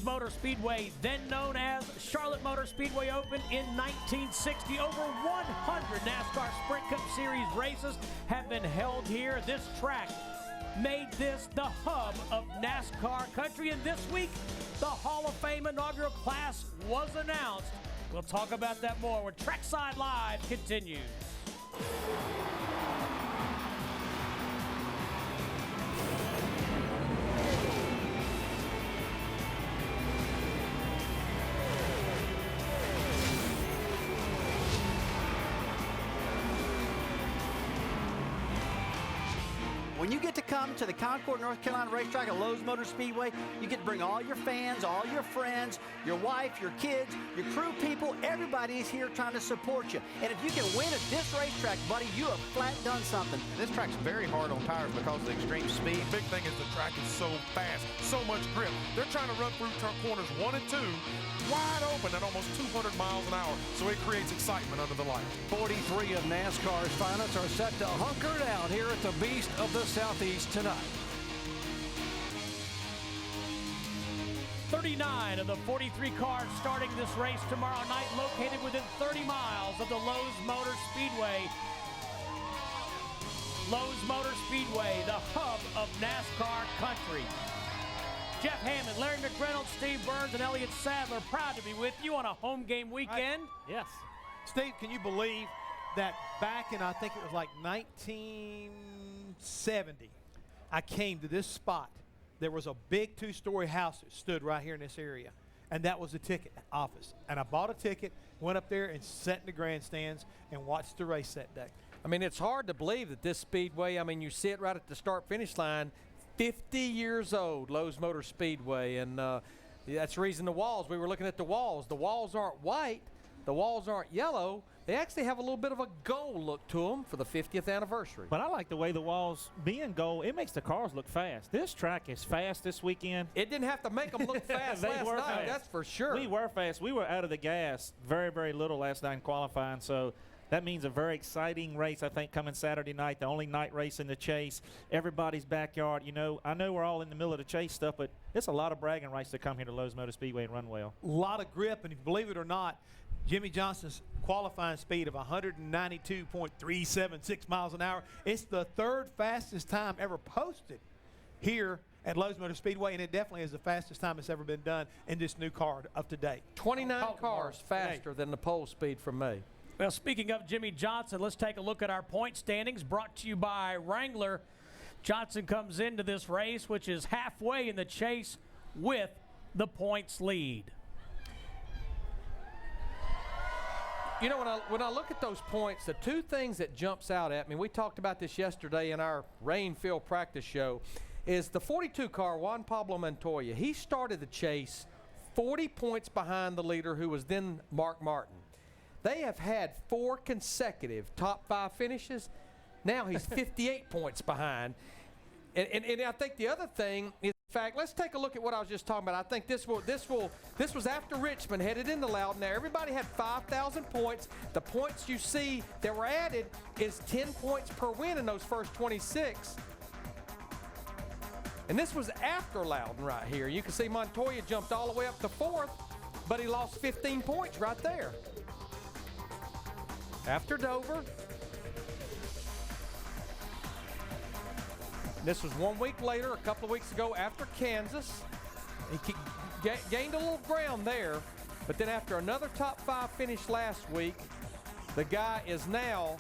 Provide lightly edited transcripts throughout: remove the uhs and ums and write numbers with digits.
Motor Speedway, then known as Charlotte Motor Speedway, opened in 1960. Over 100 NASCAR Sprint Cup Series races have been held here. This track made this the hub of NASCAR country, and this week the Hall of Fame inaugural class was announced. We'll talk about that more when Trackside Live continues. When you get to come to the Concord, North Carolina racetrack at Lowe's Motor Speedway, you get to bring all your fans, all your friends, your wife, your kids, your crew people. Everybody is here trying to support you. And if you can win at this racetrack, buddy, you have flat done something. This track's very hard on tires because of the extreme speed. Big thing is the track is so fast, so much grip. They're trying to run through corners 1 and 2 wide open at almost 200 miles an hour, so it creates excitement under the light. 43 of NASCAR's finalists are set to hunker down here at the Beast of the Southeast tonight. 39 of the 43 cars starting this race tomorrow night, located within 30 miles of the Lowe's Motor Speedway. Lowe's Motor Speedway, the hub of NASCAR country. Jeff Hammond, Larry McReynolds, Steve Burns, and Elliott Sadler proud to be with you on a home game weekend. Yes. Steve, can you believe that back in, I think it was like 1970, I came to this spot. There was a big 2-story house that stood right here in this area, and that was the ticket office. And I bought a ticket, went up there and sat in the grandstands and watched the race that day. I mean, it's hard to believe that this speedway, I mean, you sit right at the start-finish line, 50 years old, Lowe's Motor Speedway, and that's the reason the walls, we were looking at the walls aren't white, the walls aren't yellow, they actually have a little bit of a gold look to them for the 50th anniversary. But I like the way the walls being gold, it makes the cars look fast. This track is fast this weekend. It didn't have to make them look fast last night, fast. That's for sure. We were fast. We were out of the gas very, very little last night in qualifying, so that means a very exciting race, I think, coming Saturday night, the only night race in the chase. Everybody's backyard. You know, I know we're all in the middle of the chase stuff, but it's a lot of bragging rights to come here to Lowe's Motor Speedway and run well. A lot of grip, and if you believe it or not, Jimmy Johnson's qualifying speed of 192.376 miles an hour. It's the 3rd fastest time ever posted here at Lowe's Motor Speedway, and it definitely is the fastest time it's ever been done in this new car of today. 29 cars faster than the pole speed from me. Well, speaking of Jimmy Johnson, let's take a look at our point standings brought to you by Wrangler. Johnson comes into this race, which is halfway in the chase with the points lead. You know, when I look at those points, the two things that jumps out at me, we talked about this yesterday in our rain-filled practice show, is the 42 car, Juan Pablo Montoya. He started the chase 40 points behind the leader, who was then Mark Martin. They have had 4 consecutive top 5 finishes. Now he's 58 points behind. And I think the other thing is, in fact, let's take a look at what I was just talking about. I think this was after Richmond headed into Loudon. Now everybody had 5,000 points. The points you see that were added is 10 points per win in those first 26. And this was after Loudon right here. You can see Montoya jumped all the way up to 4th, but he lost 15 points right there. After Dover. This was 1 week later, a couple of weeks ago after Kansas. He gained a little ground there, but then after another top 5 finish last week, the guy is now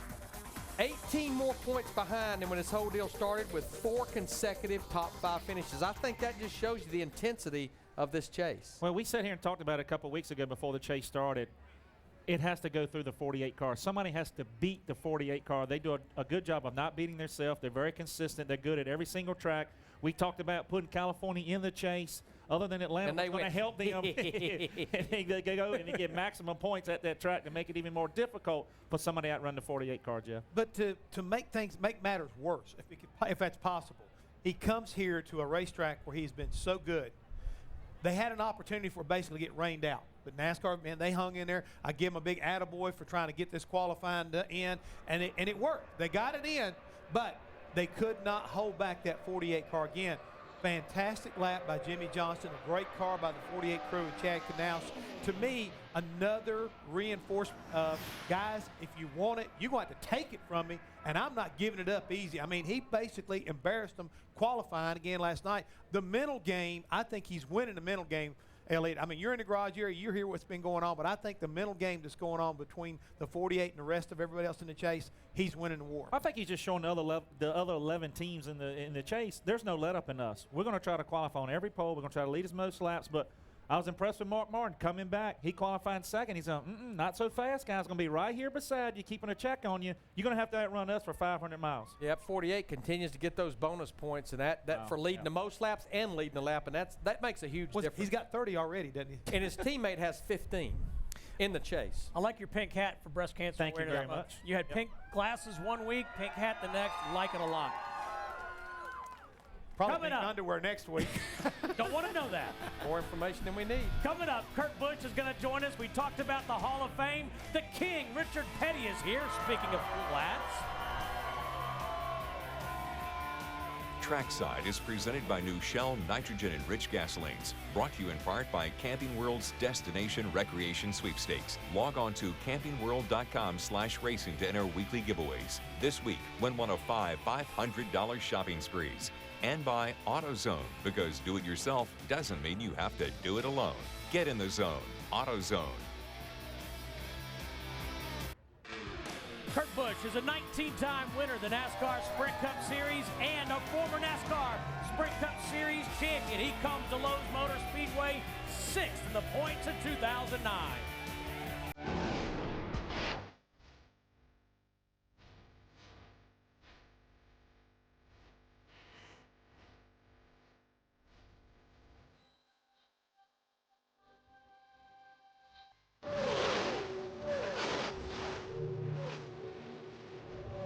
18 more points behind than when this whole deal started, with 4 consecutive top 5 finishes. I think that just shows you the intensity of this chase. Well, we sat here and talked about it a couple of weeks ago before the chase started. It has to go through the 48 car. Somebody has to beat the 48 car. They do a good job of not beating themselves. They're very consistent. They're good at every single track. We talked about putting California in the chase. Other than Atlanta, it's going to help them. And they go and they get maximum points at that track to make it even more difficult for somebody to outrun the 48 car, Jeff. But to make matters worse, if that's possible, he comes here to a racetrack where he's been so good. They had an opportunity for basically get rained out. But NASCAR, man, they hung in there. I give them a big attaboy for trying to get this qualifying in, and it worked. They got it in, but they could not hold back that 48 car again. Fantastic lap by Jimmy Johnson. A great car by the 48 crew and Chad Knaus. To me, another reinforcement of, guys, if you want it, you're going to have to take it from me, and I'm not giving it up easy. I mean, he basically embarrassed them qualifying again last night. The mental game, I think he's winning the mental game, Elliott. I mean, you're in the garage area, you hear what's been going on, but I think the mental game that's going on between the 48 and the rest of everybody else in the chase, he's winning the war. I think he's just showing the other 11 teams in the chase, there's no let up in us. We're going to try to qualify on every pole. We're going to try to lead as most laps, but I was impressed with Mark Martin coming back. He qualified second. He's going, not so fast, guys. Going to be right here beside you, keeping a check on you. You're going to have to outrun us for 500 miles. Yep, 48 continues to get those bonus points, and that for leading the most laps and leading the lap, and that makes a huge difference. He's got 30 already, doesn't he? And his teammate has 15 in the chase. I like your pink hat for breast cancer Thank you awareness. very much. You had pink glasses one week, pink hat the next. Like it a lot. Probably Coming pink up. underwear next week. Don't want to know that. More information than we need. Coming up, Kurt Busch is going to join us. We talked about the Hall of Fame. The King, Richard Petty, is here. Speaking of flats. Trackside is presented by new Shell nitrogen-enriched gasolines. Brought to you in part by Camping World's Destination Recreation Sweepstakes. Log on to campingworld.com/racing to enter weekly giveaways. This week, win one of 5 $500 shopping sprees. And by AutoZone, because do-it-yourself doesn't mean you have to do it alone. Get in the zone. AutoZone. Kurt Busch is a 19-time winner of the NASCAR Sprint Cup Series and a former NASCAR Sprint Cup Series champion. He comes to Lowe's Motor Speedway 6th in the points in 2009.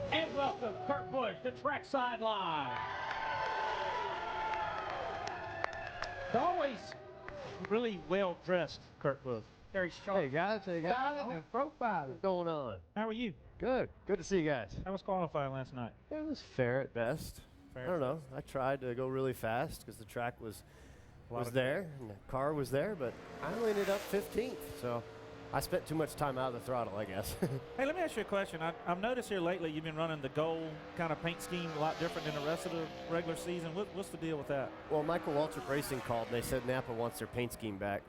And welcome Kurt Busch to Trackside Live. Always really well dressed, Kurt Busch. Very sharp. Hey guys, profile. What's going on? How are you? Good. Good to see you guys. How was qualifying last night? It was fair at best. Fair I don't know. I tried to go really fast because the track was there and the car was there, but I only ended up 15th. So I spent too much time out of the throttle, I guess. Hey, let me ask you a question. I've noticed here lately you've been running the gold kind of paint scheme a lot different than the rest of the regular season. What's the deal with that? Well, Michael Waltrip Racing called and they said Napa wants their paint scheme back.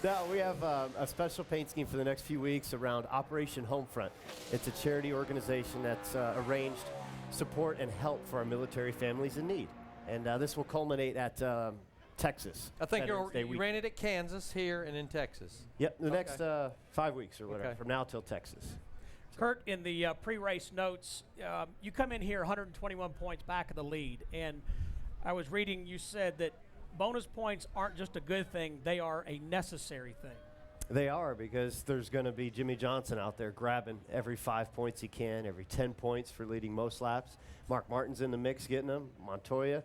No, we have a special paint scheme for the next few weeks around Operation Homefront. It's a charity organization that's arranged support and help for our military families in need. And this will culminate at Texas. I think Veterans Day you week. ran it at Kansas, here, and in Texas. Yep, the next 5 weeks or whatever, Okay. from now till Texas. Kurt, in the pre-race notes, you come in here 121 points back of the lead, and I was reading you said that bonus points aren't just a good thing, they are a necessary thing. They are, because there's going to be Jimmy Johnson out there grabbing every 5 points he can, every 10 points for leading most laps. Mark Martin's in the mix getting them, Montoya,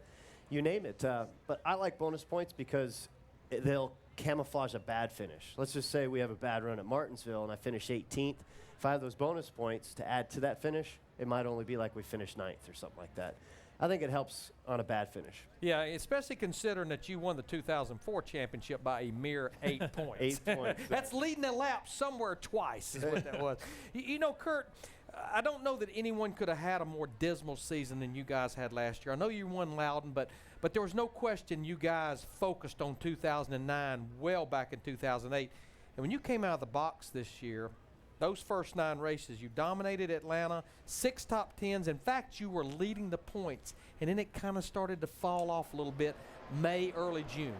you name it. But I like bonus points because they'll camouflage a bad finish. Let's just say we have a bad run at Martinsville and I finish 18th. If I have those bonus points to add to that finish, it might only be like we finished 9th or something like that. I think it helps on a bad finish. Yeah, especially considering that you won the 2004 championship by a mere 8 points. 8 points. That's leading a lap somewhere twice is what that was. You know, Kurt, I don't know that anyone could have had a more dismal season than you guys had last year. I know you won Loudon, but there was no question you guys focused on 2009 well back in 2008. And when you came out of the box this year, those first 9 races, you dominated Atlanta, 6 top 10s. In fact, you were leading the points, and then it kind of started to fall off a little bit May, early June.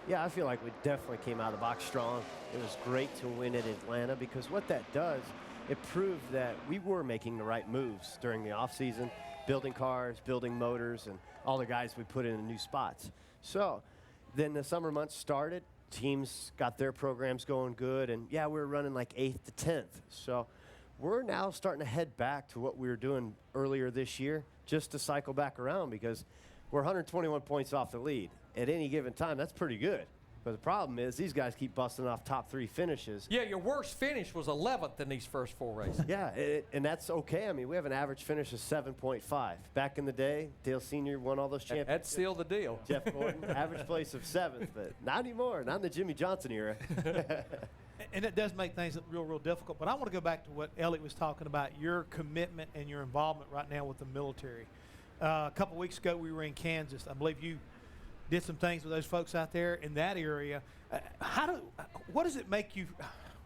Yeah, I feel like we definitely came out of the box strong. It was great to win at Atlanta because what that does, it proved that we were making the right moves during the offseason, building cars, building motors, and all the guys we put in new spots. So then the summer months started. Teams got their programs going good, and yeah, we were running like 8th to 10th. So we're now starting to head back to what we were doing earlier this year just to cycle back around because we're 121 points off the lead. At any given time, that's pretty good. But the problem is these guys keep busting off top 3 finishes. Yeah, your worst finish was 11th in these first 4 races. Yeah, and that's okay. I mean, we have an average finish of 7.5. Back in the day, Dale Sr. won all those championships. That sealed the deal. Jeff Gordon, average place of 7th, but not anymore. Not in the Jimmy Johnson era. And it does make things real difficult. But I want to go back to what Elliott was talking about, your commitment and your involvement right now with the military. A couple weeks ago, we were in Kansas. I believe you did some things with those folks out there in that area. What does it make you,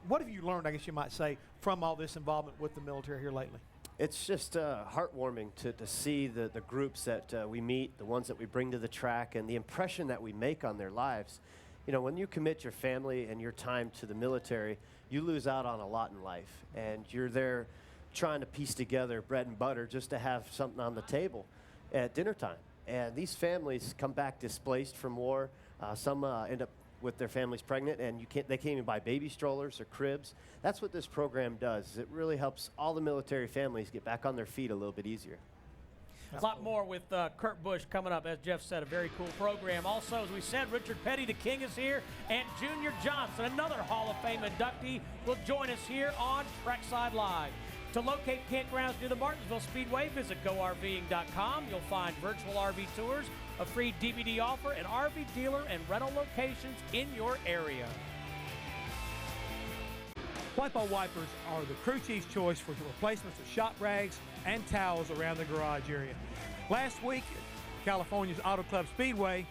what have you learned, I guess you might say, from all this involvement with the military here lately? It's just heartwarming to see the groups that we meet, the ones that we bring to the track, and the impression that we make on their lives. You know, when you commit your family and your time to the military, you lose out on a lot in life. And you're there trying to piece together bread and butter just to have something on the table at dinner time. And these families come back displaced from war. Some end up with their families pregnant, and they can't even buy baby strollers or cribs. That's what this program does. It really helps all the military families get back on their feet a little bit easier. A lot more with Kurt Busch coming up. As Jeff said, a very cool program. Also, as we said, Richard Petty, the King, is here, and Junior Johnson, another Hall of Fame inductee, will join us here on Trackside Live. To locate campgrounds near the Martinsville Speedway, visit GoRVing.com. You'll find virtual RV tours, a free DVD offer, and RV dealer and rental locations in your area. Wipe-All Wipers are the crew chief's choice for the replacements of shop rags and towels around the garage area. Last week, California's Auto Club Speedway,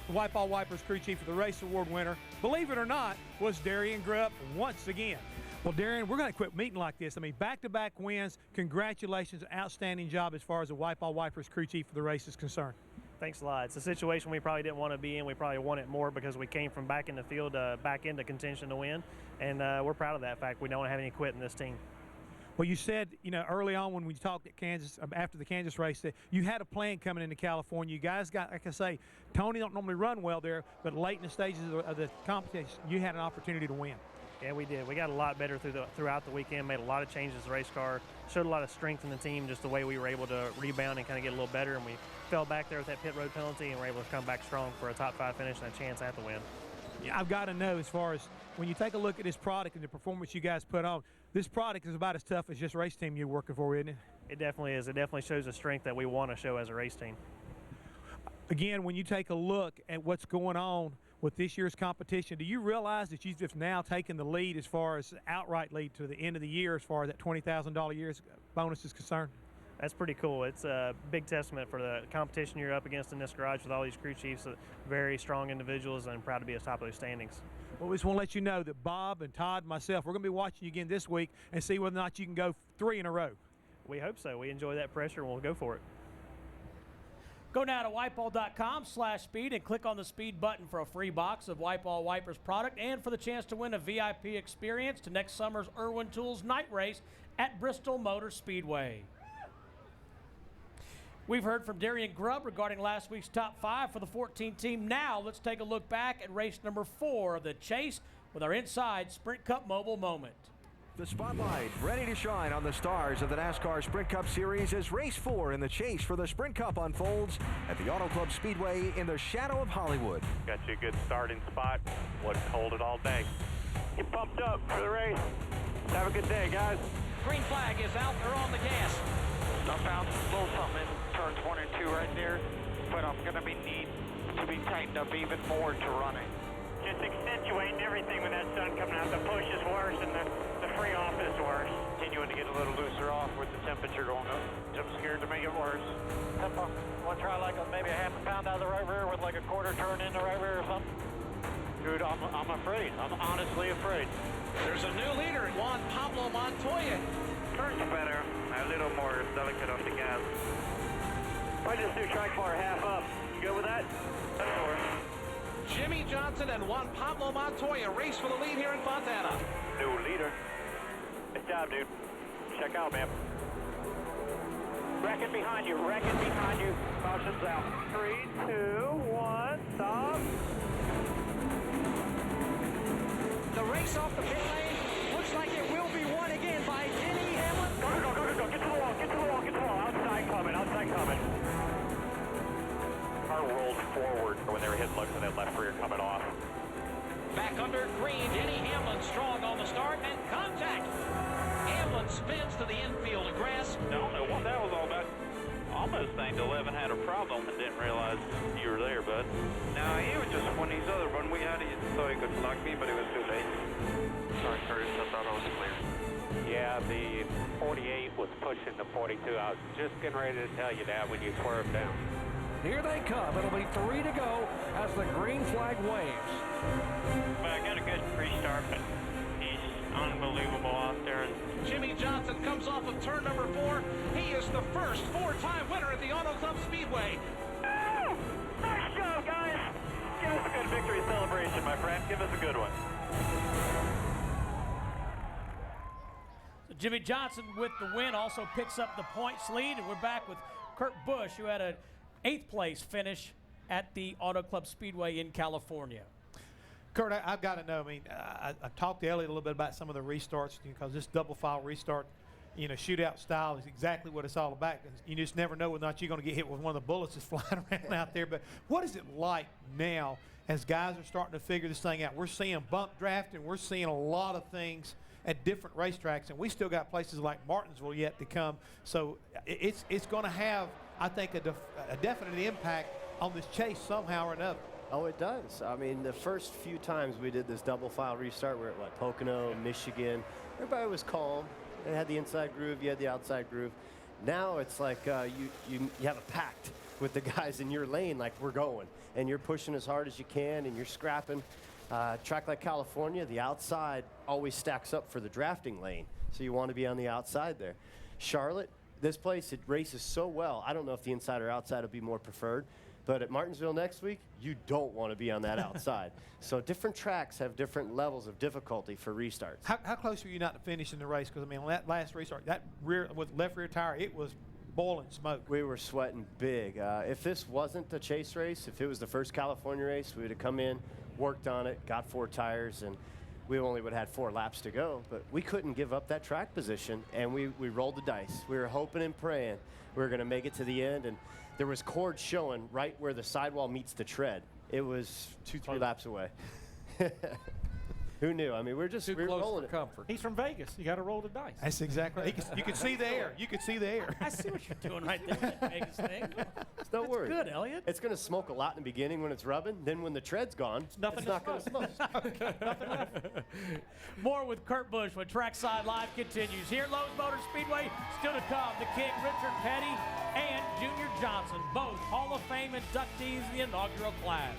the Wipe-All Wipers crew chief of the race award winner, believe it or not, was Darian Grubb once again. Well, Darian, we're going to quit meeting like this. I mean, back-to-back wins. Congratulations, outstanding job as far as the Wipe-All Wipers crew chief of the race is concerned. Thanks a lot. It's a situation we probably didn't want to be in. We probably want it more because we came from back in the field back into contention to win, and we're proud of that fact. We don't have any quit in this team. Well, you said, you know, early on when we talked at Kansas, after the Kansas race, that you had a plan coming into California. You guys got, like I say, Tony don't normally run well there, but late in the stages of the competition, you had an opportunity to win. Yeah, we did. We got a lot better throughout the weekend, made a lot of changes to the race car, showed a lot of strength in the team, just the way we were able to rebound and kind of get a little better, and we fell back there with that pit road penalty and were able to come back strong for a top 5 finish and a chance at the win. Yeah, I've got to know, as far as when you take a look at this product and the performance you guys put on, this product is about as tough as just race team you're working for, isn't it? It definitely is. It definitely shows the strength that we want to show as a race team. Again, when you take a look at what's going on with this year's competition, do you realize that you've just now taken the lead as far as outright lead to the end of the year as far as that $20,000 year's bonus is concerned? That's pretty cool. It's a big testament for the competition you're up against in this garage with all these crew chiefs, very strong individuals, and proud to be at the top of those standings. Well, we just want to let you know that Bob and Todd and myself, we're going to be watching you again this week and see whether or not you can go 3 in a row. We hope so. We enjoy that pressure, and we'll go for it. Go now to wipeall.com/speed and click on the speed button for a free box of Wipe-All Wipers product and for the chance to win a VIP experience to next summer's Irwin Tools night race at Bristol Motor Speedway. We've heard from Darian Grubb regarding last week's top 5 for the 14 team. Now let's take a look back at race number 4 of the chase with our Inside Sprint Cup Mobile moment. The spotlight ready to shine on the stars of the NASCAR Sprint Cup Series as race 4 in the chase for the Sprint Cup unfolds at the Auto Club Speedway in the shadow of Hollywood. Got you a good starting spot. Let's hold it all day. Get pumped up for the race. Have a good day, guys. Green flag is out. They're on the gas. Southbound, a little something in turns 1 and 2 right there, but I'm going to need to be tightened up even more to run it. Just accentuating everything when that sun coming out. The push is worse and the free off is worse. Continuing to get a little looser off with the temperature going up. I'm scared to make it worse. Tempo. Want to try like maybe a half a pound out of the right rear with like a quarter turn in the right rear or something? Dude, I'm afraid. I'm honestly afraid. There's a new leader in Juan Pablo Montoya. Turns better. A little more delicate on the gas. If I just do track bar half up, you good with that? That's all right. Jimmy Johnson and Juan Pablo Montoya race for the lead here in Fontana. New leader. Good job, dude. Check out, man. Wrecking behind you. Wrecking behind you. Caution's out. 3, 2, 1, stop. The race off the pit lane looks like it will be won again by Denny Hamlin. Go. Get to the wall. Get to the wall. Get to the wall. Outside coming. Outside coming. Car rolled forward when they were hitting lugs and that left rear coming off. Back under green, Denny Hamlin strong on the start, and contact. Hamlin spins to the infield of grass. I don't know what that was all about. Almost think 11 had a problem and didn't realize you were there, bud. No, he was just when we had it so he could block me, but it was too late. Sorry, Curtis, I thought I was clear. Yeah, the 48 was pushing the 42. I was just getting ready to tell you that when you swerved down. Here they come. It'll be 3 to go as the green flag waves. But I got a good restart, but he's unbelievable out there. Jimmy Johnson comes off of turn number 4. He is the first 4-time winner at the Auto Club Speedway. Oh, nice job, guys. Give us a good victory celebration, my friend. Give us a good one. So Jimmy Johnson with the win also picks up the points lead, and we're back with Kurt Busch, who had an 8th place finish at the Auto Club Speedway in California. Kurt, I've got to know. I mean, I talked to Elliott a little bit about some of the restarts because this double file restart, shootout style is exactly what it's all about. You just never know whether or not you're going to get hit with one of the bullets that's flying around out there. But what is it like now as guys are starting to figure this thing out? We're seeing bump drafting. We're seeing a lot of things at different racetracks, and we still got places like Martinsville yet to come. So it's going to have, I think, a definite impact on this chase somehow or another. Oh, it does. I mean, the first few times we did this double file restart, we were at Pocono, Michigan. Everybody was calm. They had the inside groove, you had the outside groove. Now it's like you have a pact with the guys in your lane, like we're going, and you're pushing as hard as you can, and you're scrapping. Track like California, the outside always stacks up for the drafting lane, so you want to be on the outside there. Charlotte, this place, it races so well. I don't know if the inside or outside will be more preferred. But at Martinsville next week, you don't want to be on that outside. So different tracks have different levels of difficulty for restarts. How close were you not to finishing the race? Because, I mean, on that last restart, that rear with left rear tire, it was boiling smoke. We were sweating big. If this wasn't the chase race, if it was the first California race, we would have come in, worked on it, got 4 tires, and we only would have had 4 laps to go. But we couldn't give up that track position, and we rolled the dice. We were hoping and praying we were going to make it to the end, and there was cord showing right where the sidewall meets the tread. It was 2-3 laps away. Who knew? I mean, we're rolling it. Comfort. He's from Vegas. You got to roll the dice. That's exactly right. You could see the air. You could see the air. I see what you're doing right there with that Vegas thing. Don't worry. Good, Elliott. It's going to smoke a lot in the beginning when it's rubbing. Then when the tread's gone, it's not going to smoke. More with Kurt Busch when Trackside Live continues. Here at Lowe's Motor Speedway, still to come, the King Richard Petty and Junior Johnson, both Hall of Fame inductees in the inaugural class.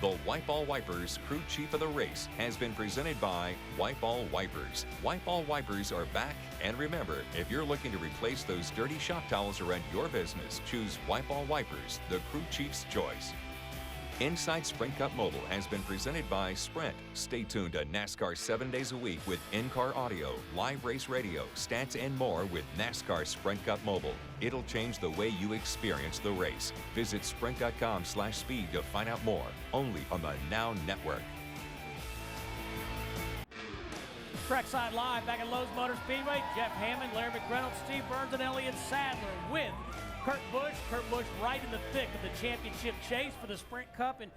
The White Ball Wipers Crew Chief of the Race has been presented by White Ball Wipers. White Ball Wipers are back, and remember, if you're looking to replace those dirty shop towels around your business, choose White Ball Wipers, the Crew Chief's choice. Inside Sprint Cup Mobile has been presented by Sprint. Stay tuned to NASCAR 7 days a week with in-car audio, live race radio, stats, and more with NASCAR Sprint Cup Mobile. It'll change the way you experience the race. Visit sprint.com/speed to find out more. Only on the Now Network. Trackside Live back at Lowe's Motor Speedway. Jeff Hammond, Larry McReynolds, Steve Burns, and Elliott Sadler with Kurt Busch. Kurt Busch right in the thick of the championship chase for the Sprint Cup. And,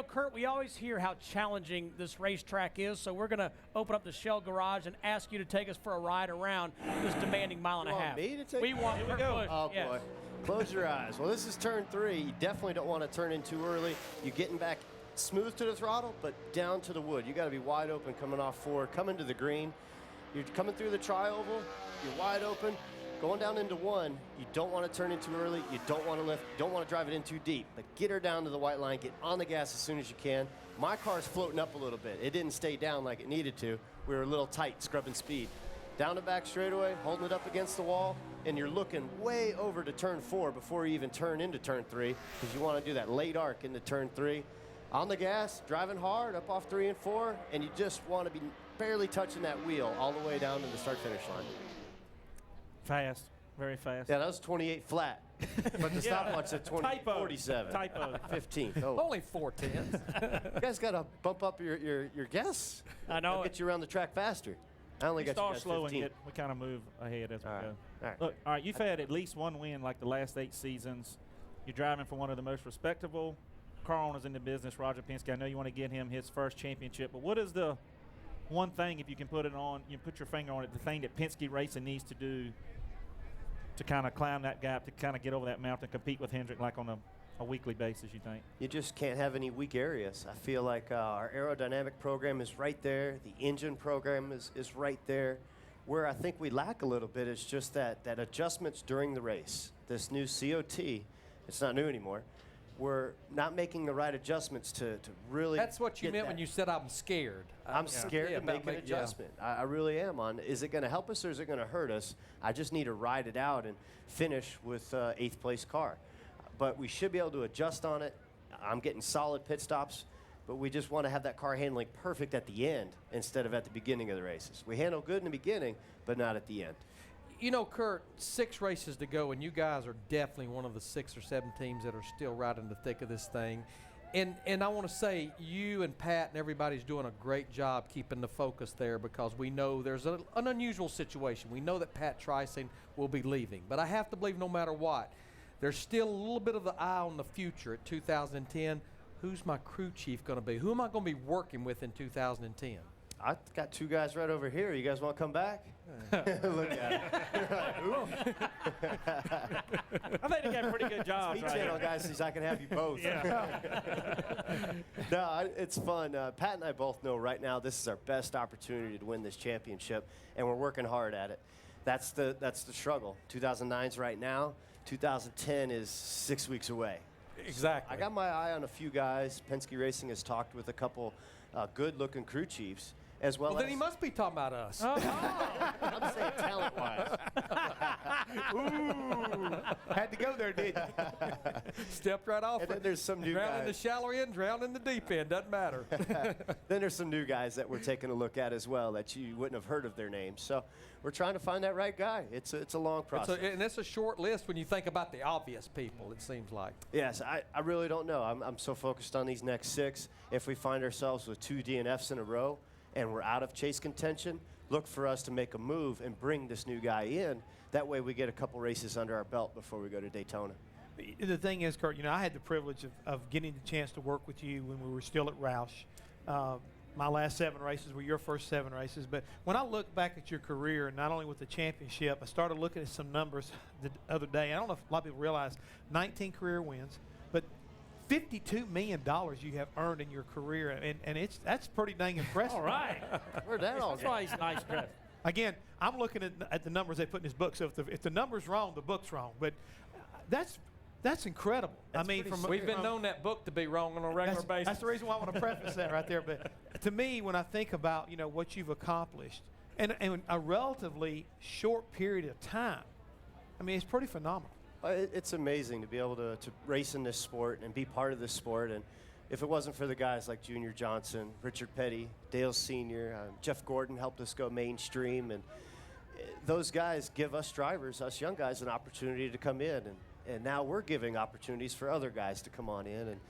Kurt, we always hear how challenging this racetrack is, so we're going to open up the Shell Garage and ask you to take us for a ride around this demanding mile and a half. Me to take we want Kurt Busch. Oh, yes. boy. Close your eyes. Well, this is turn 3. You definitely don't want to turn in too early. You're getting back smooth to the throttle, but down to the wood. You got to be wide open coming off 4, coming to the green. You're coming through the tri-oval. You're wide open. Going down into 1, you don't want to turn in too early. You don't want to lift. You don't want to drive it in too deep. But get her down to the white line. Get on the gas as soon as you can. My car's floating up a little bit. It didn't stay down like it needed to. We were a little tight, scrubbing speed. Down the back straightaway, holding it up against the wall, and you're looking way over to turn 4 before you even turn into turn 3, because you want to do that late arc into turn 3. On the gas, driving hard up off 3 and 4, and you just want to be barely touching that wheel all the way down to the start-finish line. Fast, very fast. Yeah, that was 28 flat. But the stopwatch said 47. Typo. 15th. Oh. Only 4 tenths. You guys got to bump up your guess. I know. I'll get you around the track faster. I only got you guys slow 15. and we kind of move ahead as we go. All right. Look, all right, you've had at least one win like the last 8 seasons. You're driving for one of the most respectable car owners in the business, Roger Penske, I know you want to get him his first championship, but what is the one thing, if you can put it on, you put your finger on it, the thing that Penske Racing needs to do to kind of climb that gap, to kind of get over that mountain, compete with Hendrick like on a weekly basis, you think? You just can't have any weak areas. I feel like our aerodynamic program is right there. The engine program is right there. Where I think we lack a little bit is just that adjustments during the race. This new COT, it's not new anymore. We're not making the right adjustments to really. That's what you meant when you said I'm scared. I'm scared to make an adjustment. I really am. Is it going to help us or is it going to hurt us? I just need to ride it out and finish with 8th place car. But we should be able to adjust on it. I'm getting solid pit stops, but we just want to have that car handling perfect at the end instead of at the beginning of the races. We handle good in the beginning, but not at the end. You know, Kurt, 6 races to go, and you guys are definitely one of the 6 or 7 teams that are still right in the thick of this thing. And I want to say you and Pat and everybody's doing a great job keeping the focus there, because we know there's an unusual situation. We know that Pat Tricing will be leaving. But I have to believe no matter what, there's still a little bit of the eye on the future at 2010. Who's my crew chief going to be? Who am I going to be working with in 2010? I got 2 guys right over here. You guys want to come back? Look at it. I think they got a pretty good job. Speed channel guys says I can have you both. No, it's fun. Pat and I both know right now this is our best opportunity to win this championship, and we're working hard at it. That's the struggle. 2009's right now. 2010 is 6 weeks away. Exactly. I got my eye on a few guys. Penske Racing has talked with a couple good-looking crew chiefs, as well as. Then he must be talking about us. I'm saying talent-wise. Ooh, had to go there, didn't you? Stepped right off. And then there's some new drown guys. in the shallow end, drown in the deep end. Doesn't matter. Then there's some new guys that we're taking a look at as well that you wouldn't have heard of their names. So we're trying to find that right guy. It's a long process. And it's a short list when you think about the obvious people, it seems like. Yes, I really don't know. I'm so focused on these next 6. If we find ourselves with 2 DNFs in a row and we're out of chase contention, look for us to make a move and bring this new guy in. That way we get a couple races under our belt before we go to Daytona. The thing is, Kurt, I had the privilege of getting the chance to work with you when we were still at Roush. My last 7 races were your first 7 races. But when I look back at your career, not only with the championship, I started looking at some numbers the other day. I don't know if a lot of people realize 19 career wins, but $52 million you have earned in your career, and that's pretty dang impressive. All right. Where'd that all That's go? why he's nice dressed. Again, I'm looking at the numbers they put in his book. So if the number's wrong, the book's wrong. But that's incredible. We've been known that book to be wrong on a regular basis. That's the reason why I want to preface that right there. But to me, when I think about what you've accomplished in a relatively short period of time, it's pretty phenomenal. It's amazing to be able to race in this sport and be part of this sport. And if it wasn't for the guys like Junior Johnson, Richard Petty, Dale Sr., Jeff Gordon helped us go mainstream. And those guys give us drivers, us young guys, an opportunity to come in. And now we're giving opportunities for other guys to come on in. And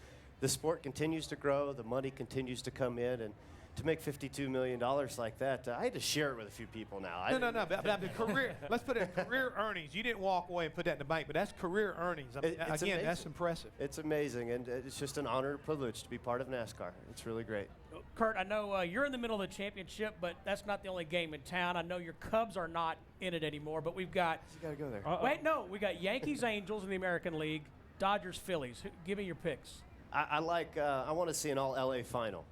the sport continues to grow. The money continues to come in. And to make $52 million like that, I had to share it with a few people now. No. But the career, let's put it in career earnings. You didn't walk away and put that in the bank, but that's career earnings. Again, amazing. That's impressive. It's amazing, and it's just an honor and privilege to be part of NASCAR. It's really great. Kurt, I know you're in the middle of the championship, but that's not the only game in town. I know your Cubs are not in it anymore, but we've got. You got to go there. Wait, no. We got Yankees, Angels in the American League, Dodgers, Phillies. Give me your picks. I want to see an all-LA final.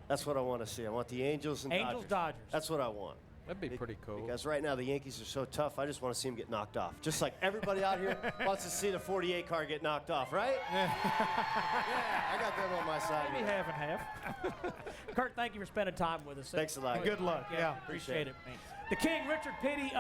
That's what I want to see. I want the Angels and Dodgers. That's what I want. That'd be pretty cool. Because right now the Yankees are so tough, I just want to see them get knocked off. Just like everybody out here wants to see the 48 car get knocked off, right? Yeah, I got them on my side. Maybe half and half. Kurt, thank you for spending time with us. Thanks a lot. Good luck. Yeah. Appreciate it. The King, Richard Petty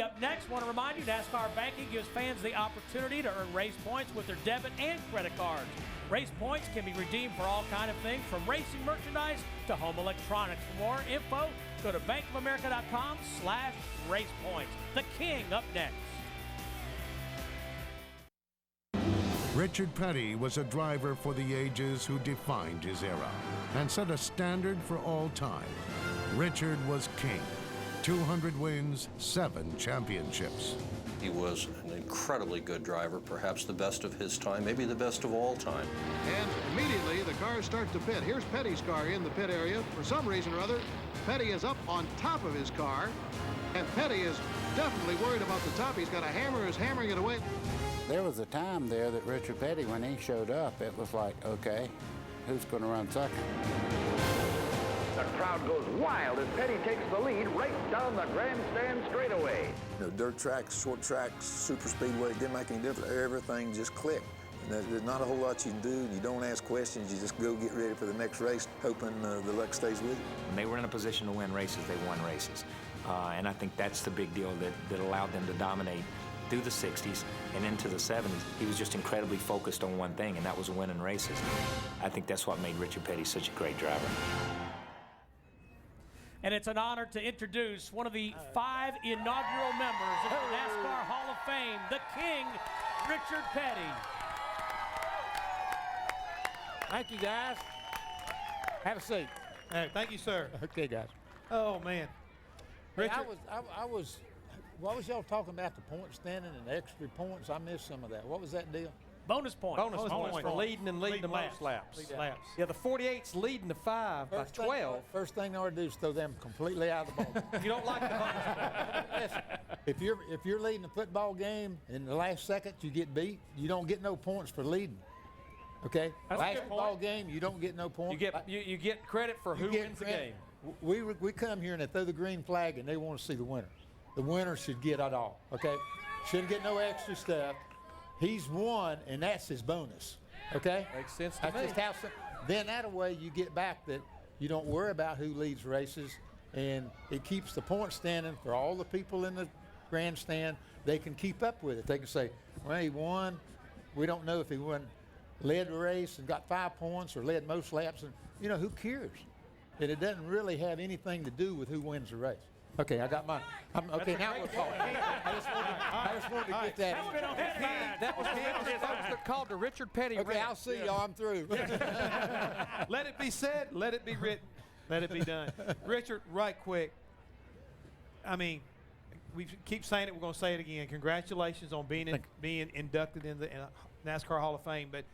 up next. Want to remind you, NASCAR Banking gives fans the opportunity to earn race points with their debit and credit cards. Race points can be redeemed for all kinds of things, from racing merchandise to home electronics. For more info, go to bankofamerica.com/racepoints. The King up next. Richard Petty was a driver for the ages who defined his era and set a standard for all time. Richard was king. 200 wins, 7 championships. He was an incredibly good driver, perhaps the best of his time, maybe the best of all time. And immediately the cars start to pit. Here's Petty's car in the pit area. For some reason or other, Petty is up on top of his car, and Petty is definitely worried about the top. He's got a hammer, is hammering it away. There was a time there that Richard Petty, when he showed up, it was like, okay, who's going to run second? The crowd goes wild as Petty takes the lead right down the grandstand straightaway. You know, dirt tracks, short tracks, super speedway, it didn't make any difference. Everything just clicked. There's not a whole lot you can do. You don't ask questions. You just go get ready for the next race, hoping the luck stays with you. When they were in a position to win races, they won races. And I think that's the big deal that allowed them to dominate through the 60s and into the 70s. He was just incredibly focused on one thing, and that was winning races. I think that's what made Richard Petty such a great driver. And it's an honor to introduce one of the 5 inaugural members of the NASCAR Hall of Fame, the King, Richard Petty. Thank you, guys. Have a seat. Hey, thank you, sir. Okay, guys. Oh, man. Richard, hey, what was y'all talking about, the point standing and extra points? I missed some of that. What was that deal? Bonus points. Bonus points for leading the most laps. Yeah, the 48's leading the 5 by 12. First thing they ought to do is throw them completely out of the ball. You don't like the bonus points. Listen, if you're leading a football game in the last second you get beat, you don't get no points for leading. Okay? Basketball game, you don't get no points. You get credit for who wins the game. We come here and they throw the green flag and they want to see the winner. The winner should get it all, okay? Shouldn't get no extra stuff. He's won, and that's his bonus, okay? Makes sense to that's me. Just how then that way you get back that you don't worry about who leads races, and it keeps the point standing for all the people in the grandstand. They can keep up with it. They can say, well, he won. We don't know if he led the race and got 5 points or led most laps. And, who cares? And it doesn't really have anything to do with who wins the race. Okay, I got mine. Okay, now we'll talk. I just wanted to get that. That was called the Richard Petty. Okay, I'll see y'all. I'm through. Let it be said. Let it be written. Let it be done. Richard, right quick. I mean, we keep saying it. We're going to say it again. Congratulations on being inducted in the NASCAR Hall of Fame. But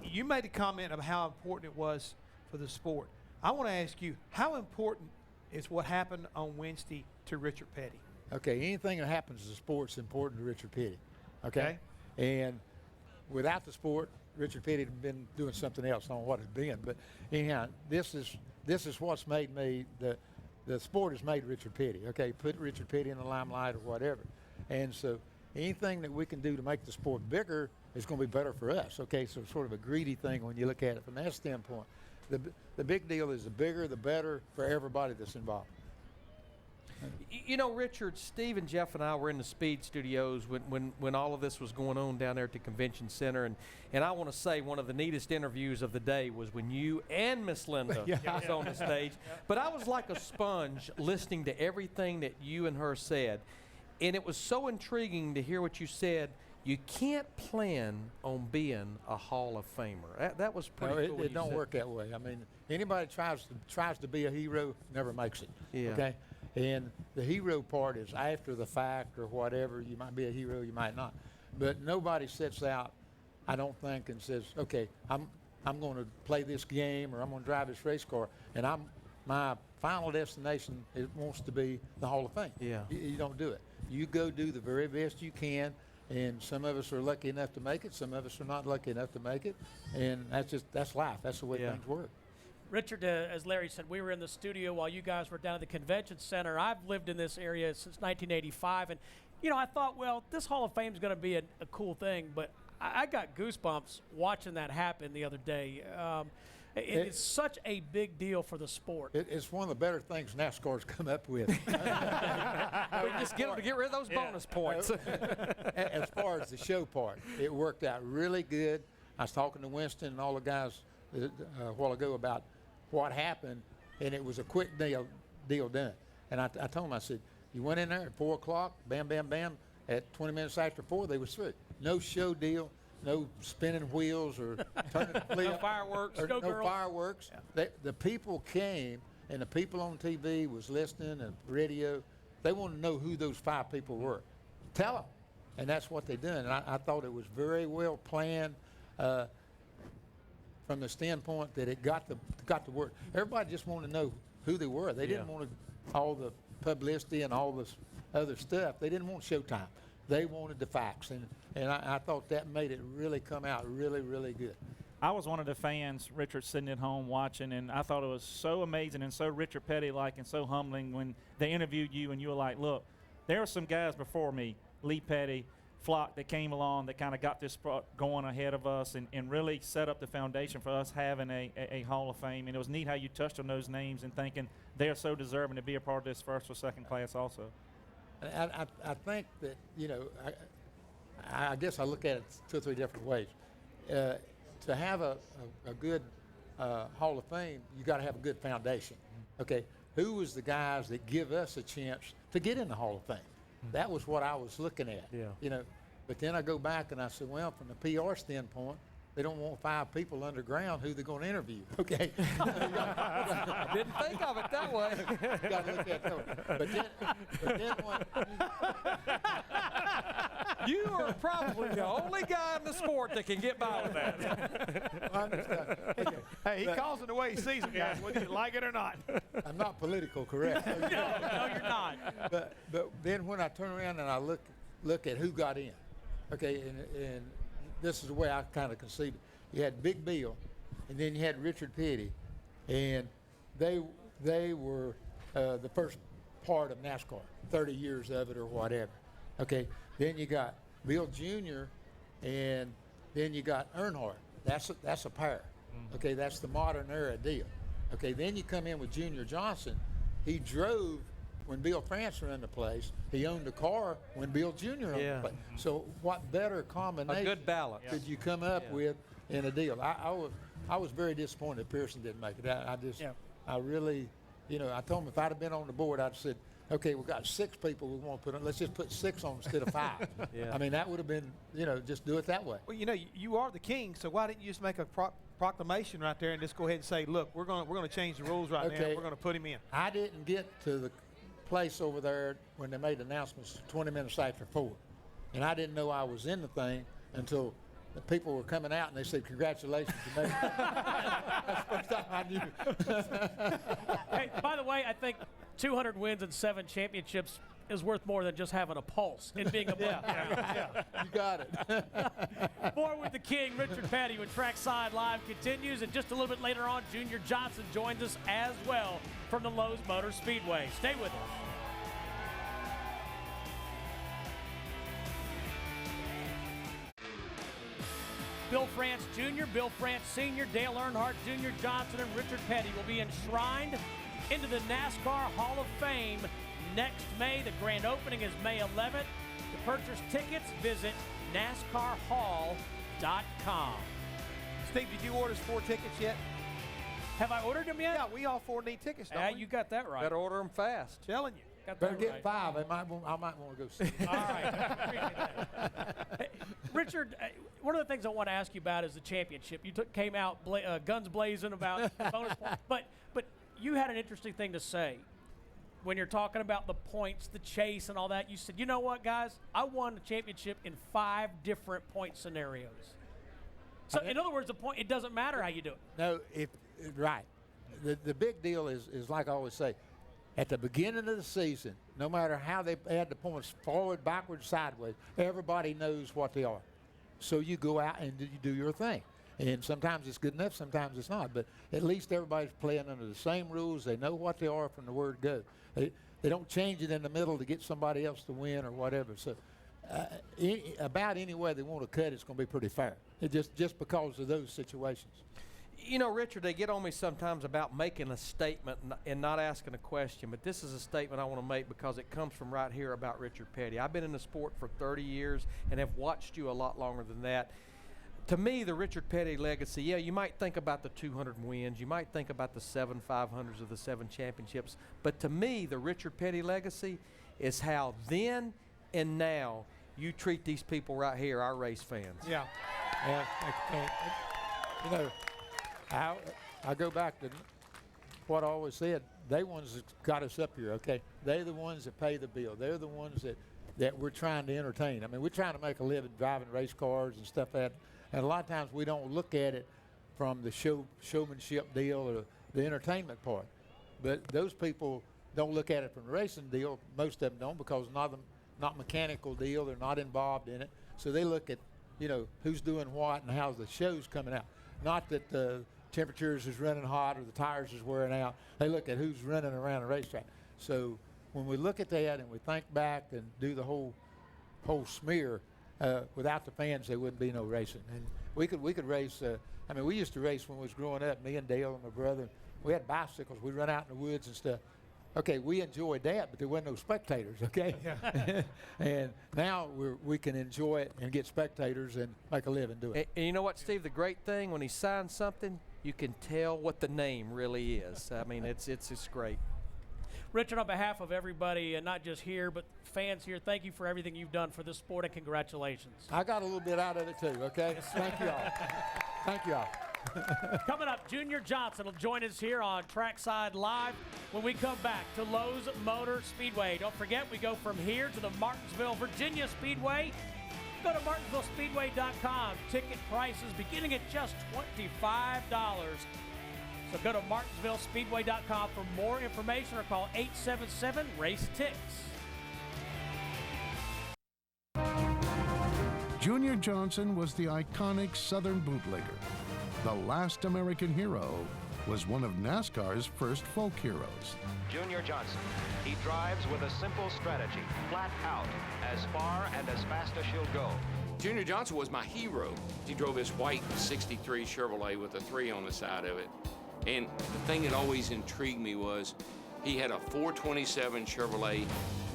you made a comment of how important it was for the sport. I want to ask you, how important is what happened on Wednesday to Richard Petty? Okay, anything that happens in sport is important to Richard Petty. Okay? And without the sport, Richard Petty had been doing something else. I don't know what it'd been, but anyhow, this is what's made me the sport has made Richard Petty. Okay, put Richard Petty in the limelight or whatever, and so anything that we can do to make the sport bigger is going to be better for us. Okay, so it's sort of a greedy thing when you look at it from that standpoint. The big deal is the bigger, the better for everybody that's involved. Richard, Steve and Jeff and I were in the Speed Studios when all of this was going on down there at the Convention Center. And I want to say one of the neatest interviews of the day was when you and Miss Linda was on the stage. But I was like a sponge listening to everything that you and her said. And it was so intriguing to hear what you said. You can't plan on being a Hall of Famer. That was pretty cool. It don't work that way. I mean, anybody tries to be a hero never makes it. Yeah. Okay? And the hero part is after the fact or whatever. You might be a hero, you might not. But nobody sets out, I don't think, and says, okay, I'm going to play this game or I'm going to drive this race car, and my final destination wants to be the Hall of Fame. Yeah. You don't do it. You go do the very best you can. And some of us are lucky enough to make it. Some of us are not lucky enough to make it. And that's life. That's the way things work. Richard, as Larry said, we were in the studio while you guys were down at the Convention Center. I've lived in this area since 1985. And, I thought, well, this Hall of Fame is going to be a cool thing. But I got goosebumps watching that happen the other day. It's such a big deal for the sport. It's one of the better things NASCAR's come up with. We just get them to get rid of those bonus points. As far as the show part, it worked out really good. I was talking to Winston and all the guys a while ago about what happened, and it was a quick deal done. And I told him, I said, you went in there at 4 o'clock, bam, bam, bam. At 20 minutes after 4, they was through. No show deal. No spinning wheels or turning the flip. No fireworks. No fireworks. Yeah. The people came, and the people on TV was listening and radio. They wanted to know who those 5 people were. Tell them. And that's what they done. And I thought it was very well planned from the standpoint that it got the word. Everybody just wanted to know who they were. They didn't want all the publicity and all this other stuff. They didn't want showtime. They wanted the facts. And I thought that made it really come out really, really good. I was one of the fans, Richard, sitting at home watching, and I thought it was so amazing and so Richard Petty-like and so humbling when they interviewed you and you were like, look, there were some guys before me, Lee Petty, Flock, that came along that kind of got this going ahead of us and really set up the foundation for us having a Hall of Fame. And it was neat how you touched on those names and thinking they're so deserving to be a part of this first or second class also. I think that, you know, I guess I look at it 2 or 3 different ways. To have a good Hall of Fame, you got to have a good foundation. Okay, who was the guys that give us a chance to get in the Hall of Fame? That was what I was looking at. Yeah. You know, but then I go back and I said, well, from the PR standpoint, they don't want 5 people underground who they're going to interview. Okay. I didn't think of it that way. You got to look at that. But then when you are probably the only guy in the sport that can get by with that. I understand. Okay. Hey, he calls it the way he sees it, guys, whether you like it or not. I'm not political correct. No, you're not. But then when I turn around and I look at who got in, okay, and this is the way I kind of conceived it. You had Big Bill, and then you had Richard Petty, and they were the first part of NASCAR, 30 years of it or whatever. Okay, then you got Bill Jr. and then you got Earnhardt. That's a pair. Okay, that's the modern era deal. Okay, then you come in with Junior Johnson. He drove when Bill France ran the place. He owned the car when Bill Jr. owned the place. So what better combination a good balance could you come up with in a deal? I was very disappointed Pearson didn't make it. I really, you know, I told him if I'd have been on the board, I'd have said, okay, we've got 6 people we want to put on. Let's just put 6 on instead of 5. I mean, that would have been, you know, just do it that way. Well, you know, you are the king, so why didn't you just make a proclamation right there and just go ahead and say, look, we're going to change the rules right now. We're going to put him in. I didn't get to the place over there when they made announcements 20 minutes after 4, and I didn't know I was in the thing until the people were coming out and they said, congratulations to me. That's the first time I knew. Hey, by the way, I think 200 wins and 7 championships is worth more than just having a pulse and being a You got it. More with the king, Richard Petty, when Trackside Live continues. And just a little bit later on, Junior Johnson joins us as well from the Lowe's Motor Speedway. Stay with us. Bill France Jr., Bill France Sr., Dale Earnhardt Jr., Johnson, and Richard Petty will be enshrined into the NASCAR Hall of Fame next May. The grand opening is May 11th. To purchase tickets, visit NASCARHall.com. Steve, did you order us 4 tickets yet? Have I ordered them yet? Yeah, we all 4 need tickets, don't we? You got that right. Better order them fast. Telling you. Got Better that get right. 5. I might want to go see it. All right. Appreciate that. Hey, Richard, one of the things I want to ask you about is the championship. You came out guns blazing about bonus points, but you had an interesting thing to say when you're talking about the points, the chase, and all that. You said, you know what, guys? I won the championship in 5 different point scenarios. So, in other words, the point, it doesn't matter how you do it. No, right. The big deal is like I always say, at the beginning of the season, no matter how they add the points forward, backward, sideways, everybody knows what they are. So you go out and you do your thing. And sometimes it's good enough, sometimes it's not. But at least everybody's playing under the same rules. They know what they are from the word go. They don't change it in the middle to get somebody else to win or whatever. So about any way they want to cut, it's going to be pretty fair. It just because of those situations. You know, Richard, they get on me sometimes about making a statement and not asking a question, but this is a statement I want to make because it comes from right here about Richard Petty. I've been in the sport for 30 years and have watched you a lot longer than that. To me, the Richard Petty legacy, yeah, you might think about the 200 wins, you might think about the 7 500s of the 7 championships, but to me, the Richard Petty legacy is how then and now you treat these people right here, our race fans. Yeah. And, you know, I go back to what I always said. They ones that got us up here, okay? They're the ones that pay the bill. They're the ones that that we're trying to entertain. I mean, we're trying to make a living driving race cars and stuff like that. And a lot of times we don't look at it from the showmanship deal or the entertainment part. But those people don't look at it from the racing deal. Most of them don't, because not mechanical deal. They're not involved in it. So they look at, you know, who's doing what and how the show's coming out. Not that the temperatures is running hot or the tires is wearing out. They look at who's running around the racetrack. So when we look at that and we think back and do the whole smear, without the fans, there wouldn't be no racing. And we could race. I mean, we used to race when we was growing up. Me and Dale and my brother. We had bicycles. We'd run out in the woods and stuff. Okay, we enjoyed that, but there wasn't no spectators. Okay, yeah. And now we can enjoy it and get spectators and make a living doing it. And you know what, Steve? The great thing, when he signs something, you can tell what the name really is. I mean, it's great. Richard, on behalf of everybody, and not just here, but fans here, thank you for everything you've done for this sport, and congratulations. I got a little bit out of it too, okay? Thank you all. Thank you all. Coming up, Junior Johnson will join us here on Trackside Live when we come back to Lowe's Motor Speedway. Don't forget, we go from here to the Martinsville, Virginia Speedway. Go to martinsvillespeedway.com. Ticket prices beginning at just $25. So go to martinsvillespeedway.com for more information or call 877-RACE-TICKS. Junior Johnson was the iconic Southern bootlegger. The last American hero was one of NASCAR's first folk heroes. Junior Johnson. He drives with a simple strategy, flat out, as far and as fast as she'll go. Junior Johnson was my hero. He drove his white 63 Chevrolet with a 3 on the side of it. And the thing that always intrigued me was he had a 427 Chevrolet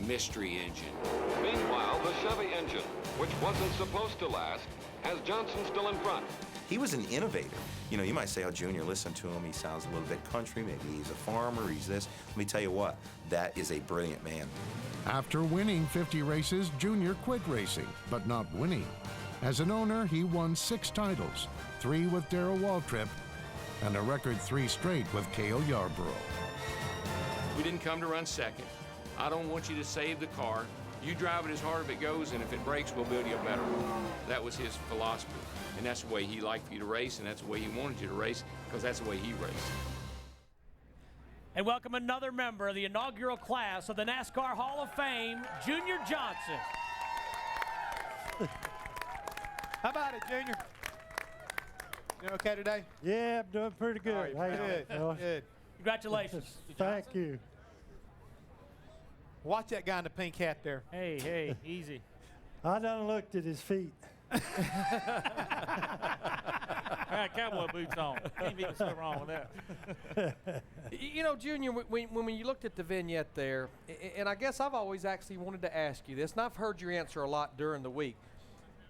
mystery engine. Meanwhile, the Chevy engine, which wasn't supposed to last, has Johnson still in front. He was an innovator. You know, you might say, oh, Junior, listen to him. He sounds a little bit country. Maybe he's a farmer. He's this. Let me tell you what, that is a brilliant man. After winning 50 races, Junior quit racing, but not winning. As an owner, he won 6 titles, 3 with Darrell Waltrip, and a record 3 straight with Cale Yarborough. We didn't come to run second. I don't want you to save the car. You drive it as hard as it goes, and if it breaks, we'll build you a better one. That was his philosophy, and that's the way he liked for you to race, and that's the way he wanted you to race, because that's the way he raced. And welcome another member of the inaugural class of the NASCAR Hall of Fame, Junior Johnson. How about it, Junior? You okay today? Yeah, I'm doing pretty good. All right, good. Congratulations. Thank you. Watch that guy in the pink hat there. Hey, easy. I done looked at his feet. I got cowboy boots on. Can't be so wrong with that. You know, Junior, when you looked at the vignette there, and I guess I've always actually wanted to ask you this, and I've heard your answer a lot during the week.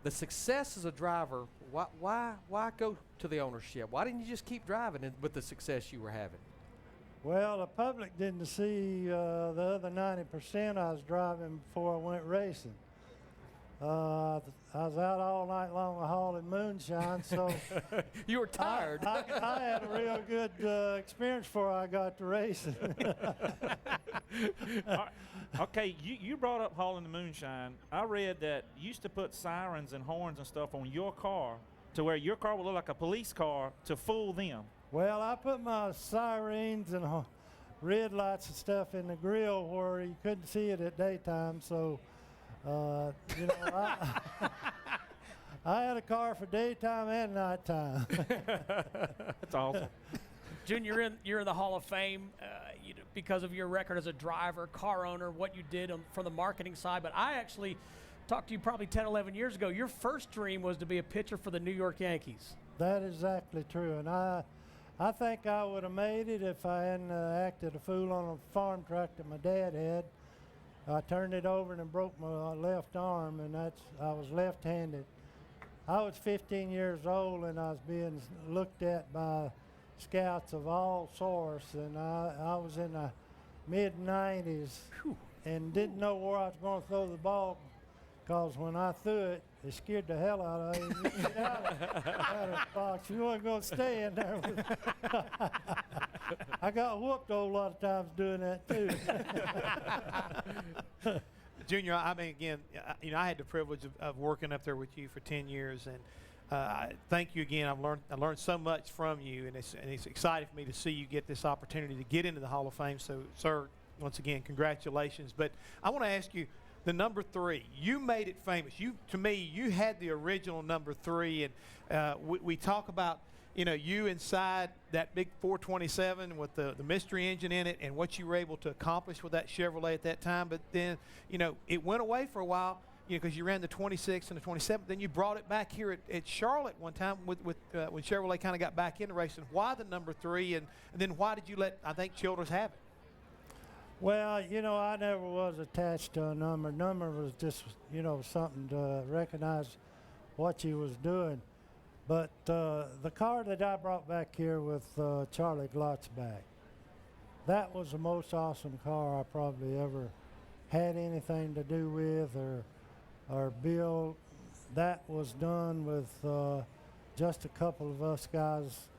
The success as a driver, why go to the ownership? Why didn't you just keep driving with the success you were having? Well, the public didn't see the other 90% I was driving before I went racing. I was out all night long hauling moonshine, so you were tired. I had a real good experience before I got to racing. Okay, you brought up hauling the moonshine. I read that you used to put sirens and horns and stuff on your car to where your car would look like a police car to fool them. Well, I put my sirens and red lights and stuff in the grill where you couldn't see it at daytime, so you know, I had a car for daytime and nighttime. That's awesome. Junior, you're in the Hall of Fame because of your record as a driver, car owner, what you did from the marketing side. But I actually talked to you probably 10, 11 years ago. Your first dream was to be a pitcher for the New York Yankees. That is exactly true. And I think I would have made it if I hadn't acted a fool on a farm truck that my dad had. I turned it over and broke my left arm, and I was left-handed. I was 15 years old, and I was being looked at by scouts of all sorts, and I was in the mid-90s and didn't know where I was going to throw the ball, because when I threw it, it scared the hell out of you. Get out of the box. You weren't going to stay in there. I got whooped a whole lot of times doing that, too. Junior, I mean, again, I had the privilege of working up there with you for 10 years, and thank you again. I learned so much from you, and it's exciting for me to see you get this opportunity to get into the Hall of Fame. So, sir, once again, congratulations. But I want to ask you, the number 3, you made it famous. To me, you had the original number 3, and we talk about, you inside that big 427 with the mystery engine in it and what you were able to accomplish with that Chevrolet at that time. But then, it went away for a while, because you ran the 26 and the 27. Then you brought it back here at Charlotte one time when Chevrolet kind of got back into racing. Why the number 3, and then why did you let, I think, Childress have it? Well, I never was attached to a number. Number was just, something to recognize what you was doing. But the car that I brought back here with Charlie Glotz back, that was the most awesome car I probably ever had anything to do with or build. That was done with just a couple of us guys.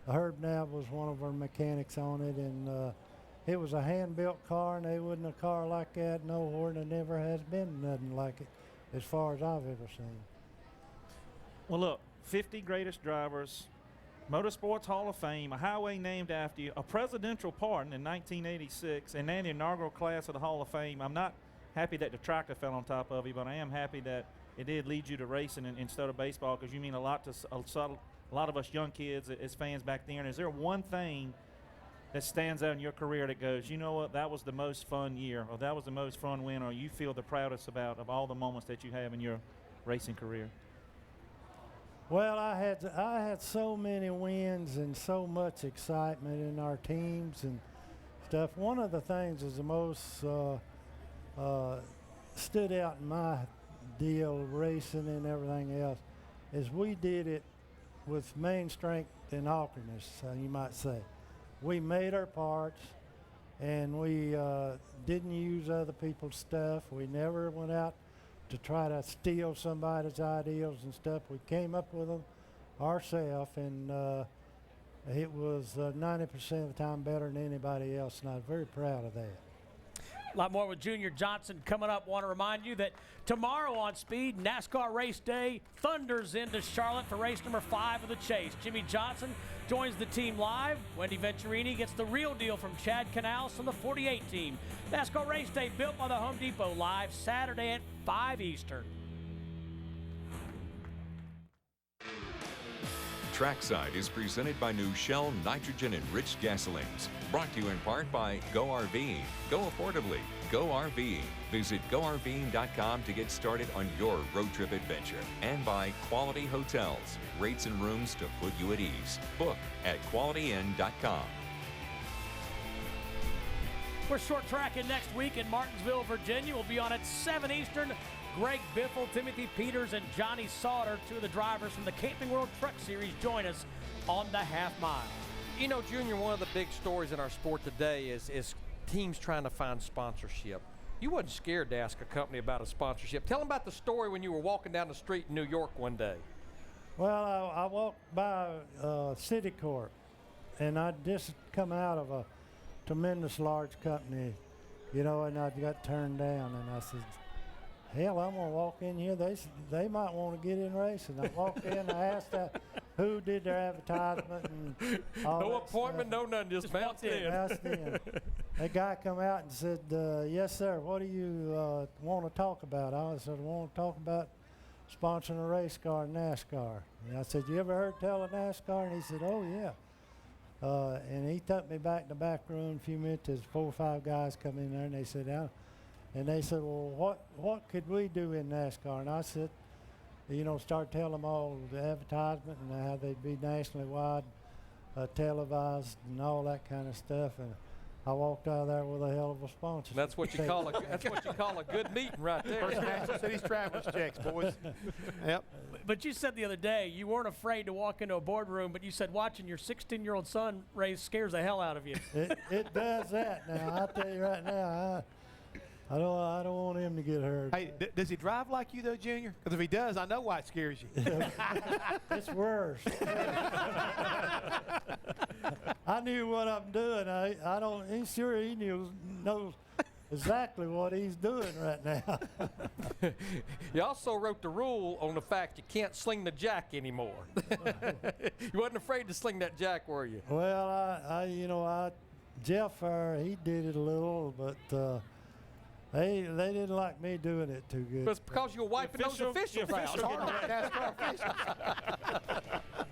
Herb Knapp was one of our mechanics on it, and it was a hand-built car, and there wasn't a car like that nowhere, and there never has been nothing like it as far as I've ever seen. Well, look, 50 greatest drivers, Motorsports Hall of Fame, a highway named after you, a presidential pardon in 1986, and then the inaugural class of the Hall of Fame. I'm not happy that the tractor fell on top of you, but I am happy that it did lead you to racing instead of baseball, because you mean a lot to a lot of us young kids as fans back then. Is there one thing that stands out in your career that goes, you know what, that was the most fun year, or that was the most fun win, or you feel the proudest of all the moments that you have in your racing career? Well, I had so many wins and so much excitement in our teams and stuff. One of the things is the most stood out in my deal, racing and everything else, is we did it with main strength and alternates, you might say. We made our parts, and we didn't use other people's stuff. We never went out to try to steal somebody's ideas and stuff. We came up with them ourselves, and it was 90% of the time better than anybody else, and I was very proud of that. A lot more with Junior Johnson coming up. Want to remind you that tomorrow on Speed, NASCAR Race Day thunders into Charlotte for race number 5 of the Chase. Jimmy Johnson joins the team live. Wendy Venturini gets the real deal from Chad Canals from the 48 team. NASCAR Race Day built by the Home Depot live Saturday at 5 Eastern. Trackside is presented by new Shell nitrogen-enriched gasolines. Brought to you in part by Go RVing. Go affordably. Go RVing. Visit GoRVing.com to get started on your road trip adventure. And by Quality Hotels. Rates and rooms to put you at ease. Book at QualityInn.com. We're short tracking next week in Martinsville, Virginia. We'll be on at 7 Eastern. Greg Biffle, Timothy Peters, and Johnny Sauter, 2 of the drivers from the Camping World Truck Series, join us on the half mile. Junior, one of the big stories in our sport today is teams trying to find sponsorship. You wasn't scared to ask a company about a sponsorship. Tell them about the story when you were walking down the street in New York one day. Well, I walked by Citicorp, and I'd just come out of a tremendous large company, and I got turned down, and I said, hell, I'm going to walk in here. They might want to get in racing. I walked in, I asked who did their advertisement and all no that appointment, stuff. no none, just bounced in. That guy come out and said, yes, sir, what do you want to talk about? I said, I want to talk about sponsoring a race car in NASCAR. And I said, you ever heard tell of NASCAR? And he said, oh, yeah. And he took me back in the back room a few minutes. There's 4 or 5 guys come in there, and they said, well, what could we do in NASCAR? And I said, start telling them all the advertisement and how they'd be nationally wide, televised, and all that kind of stuff. And I walked out of there with a hell of a sponsor. That's what you call a good meeting right there. First National City's travelers checks, boys. Yep. But you said the other day you weren't afraid to walk into a boardroom, but you said watching your 16-year-old son race scares the hell out of you. It does that now. I'll tell you right now. I don't want him to get hurt. Hey, does he drive like you, though, Junior? Because if he does, I know why it scares you. It's worse. I knew what I'm doing. He's sure he knows exactly what he's doing right now. You also wrote the rule on the fact you can't sling the jack anymore. You wasn't afraid to sling that jack, were you? Well, Jeff, he did it a little, but they didn't like me doing it too good. But it's because you were wiping those officials out.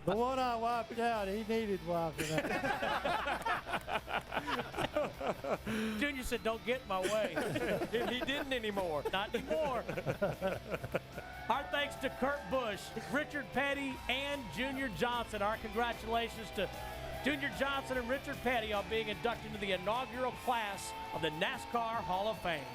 The one I wiped out, he needed wiping out. Junior said, "Don't get in my way." He didn't anymore. Not anymore. Our thanks to Kurt Busch, Richard Petty, and Junior Johnson. Our congratulations to Junior Johnson and Richard Petty on being inducted into the inaugural class of the NASCAR Hall of Fame.